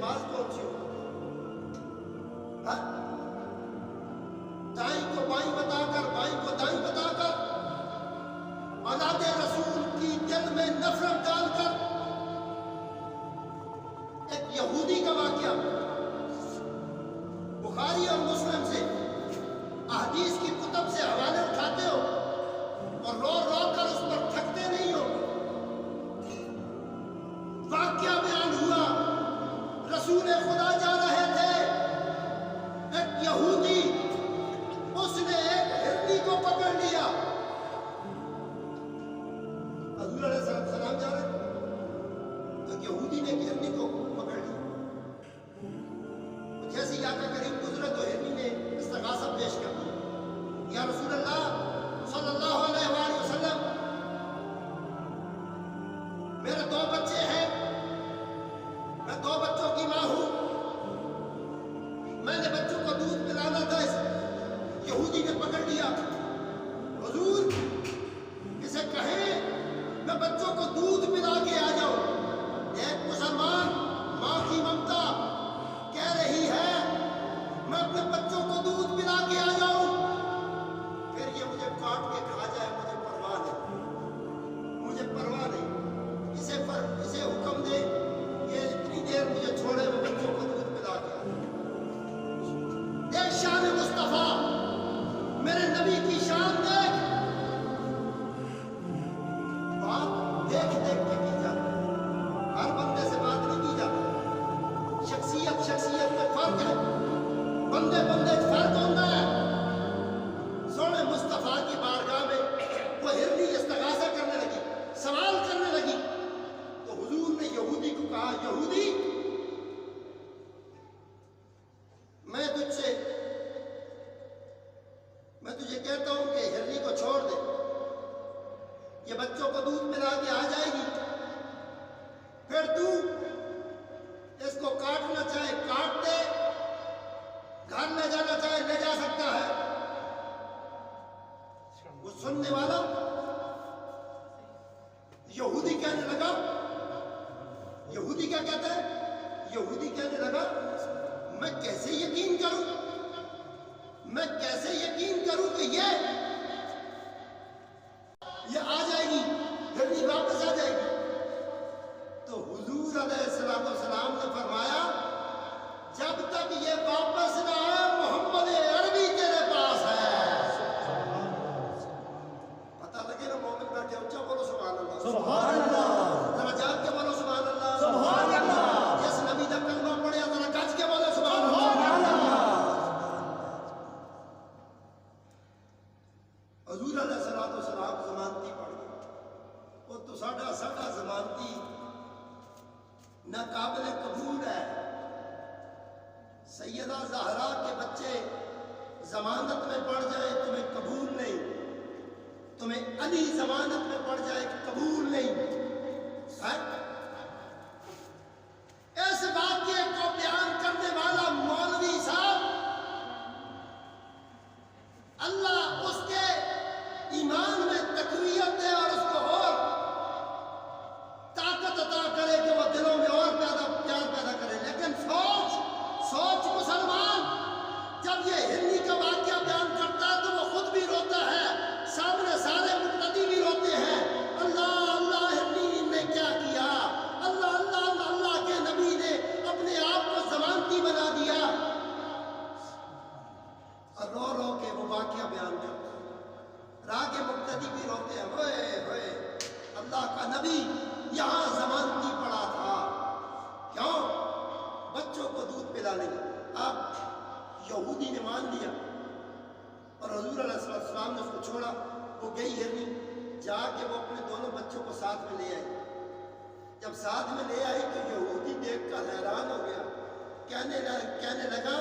नमाज कौन सी हो? दाई को बाई बताकर, बाई को दाई बताकर, औलाद रसूल की दिल में नफरत डालकर, एक यहूदी का वाकया बुखारी और मुस्लिम से, अहदीस की कुतब से हवाले उठाते हो और रो रो कर उस पर थकते नहीं हो। वाकया बयान हुआ, रसूल खुदा जा रहे थे, एक यहूदी उसने एक हिरनी को पकड़ लिया। हज़ूर अलैहिस्सलाम जा रहे थे तो यहूदी ने हिरनी को पकड़ लिया। जैसे ही आका करीम गुजरे तो हिरनी ने इस्तिग़ासा पेश कर दिया, या रसूल अल्लाह सल्लल्लाहु अलैहि वसल्लम, मेरे 2 बच्चे हैं, मैं 2 बच्चों की माँ हूं, मैंने बच्चों को दूध पिलाना था। यहूदी ने पकड़ लिया, हुजूर इसे कहें मैं बच्चों को दूध पिला के आ जाऊं। एक मुसलमान माँ की ममता कह रही है मैं अपने बच्चों को दूध पिला के आ जाऊं, फिर ये मुझे काट के खा जाए, मुझे परवाह नहीं, मुझे परवाह नहीं। इसे हुक्म दे ये इतनी देर मुझे छोड़े, मैं बच्चों को दूध पिला के आ जाऊं। देख शान मुस्तफा, मेरे नबी की शान देख, बात देख देख के की जाती, हर बंदे से बात नहीं की जाती। शख्सियत में फर्क है, बंदे फर्क होता है। सोने मुस्तफा की बारगाह में वो हिरनी इस्तिग़ासा करने लगी, सवाल करने लगी, तो हुजूर ने यहूदी को कहा, यहूदी मैं तुझे कहता हूं कि हिरनी को छोड़ दे, ये बच्चों को दूध पिला के आ जाएगी, फिर तू इसको काटना चाहे काट दे, घर ले जाना चाहे ले जा सकता है। वो सुनने वाला यहूदी कहने लगा, यहूदी क्या कहता है? यहूदी कहने लगा मैं कैसे यकीन करूं, मैं कैसे यकीन करूं कि ये आ जाएगी, हिरनी वापस आ जाएगी। तो हुजूर अलैहिस्सलाम ने फरमाया जब तक ये वापस ना आए मोहम्मद अरबी तेरे पास है। पता लगे ना मोमिन बैठे, ऊंचा बोलो सुभान अल्लाह, सुभान अल्लाह, जरा जाग के बोलो सुभान अल्लाह, सुभान अल्लाह। जिस नबी का कलमा पढ़े जरा गज के बोलो सुभान अल्लाह। हजूर अलैहिस्सलाम ज़मानती पढ़ गए, वो तो साडा ज़मानती नाकाबिल कबूल है। सैयदा ज़हरा के बच्चे जमानत में पड़ जाए तुम्हें कबूल नहीं, तुम्हें अली जमानत में पड़ जाए कबूल नहीं है? इस वाक़ये को बयान करने वाला मौलवी साहब, अल्लाह उसके ईमान में तक़वियत दे और उसको और ताकत अता करे कि वह दिलों में और प्यार पैदा करे। लेकिन सोच मुसलमान, जब ये हिरनी का वाक़या बयान करता है तो वो खुद भी रोता है, सामने सारे मुक़्तदी भी रोते हैं, अल्लाह अल्लाह हिरनी ने क्या किया, अल्लाह अल्लाह अल्लाह के नबी ने अपने आप को ज़मानती बना दिया। और रो रो के वो वाक़या बयान करता है, रागे मुक़्तदी भी रोते हैं, होए होए अल्लाह का नबी यहाँ ज़मानती पड़ा था, क्यों? बच्चों को दूध पिलाने का। अब यहूदी ने मान लिया और हुजूर अलैहिस्सलाम ने उसको छोड़ा। वो गई हिरनी, जाके वो अपने दोनों बच्चों को साथ में ले आई। जब साथ में ले आई तो यहूदी देखकर हैरान हो गया, कहने लगा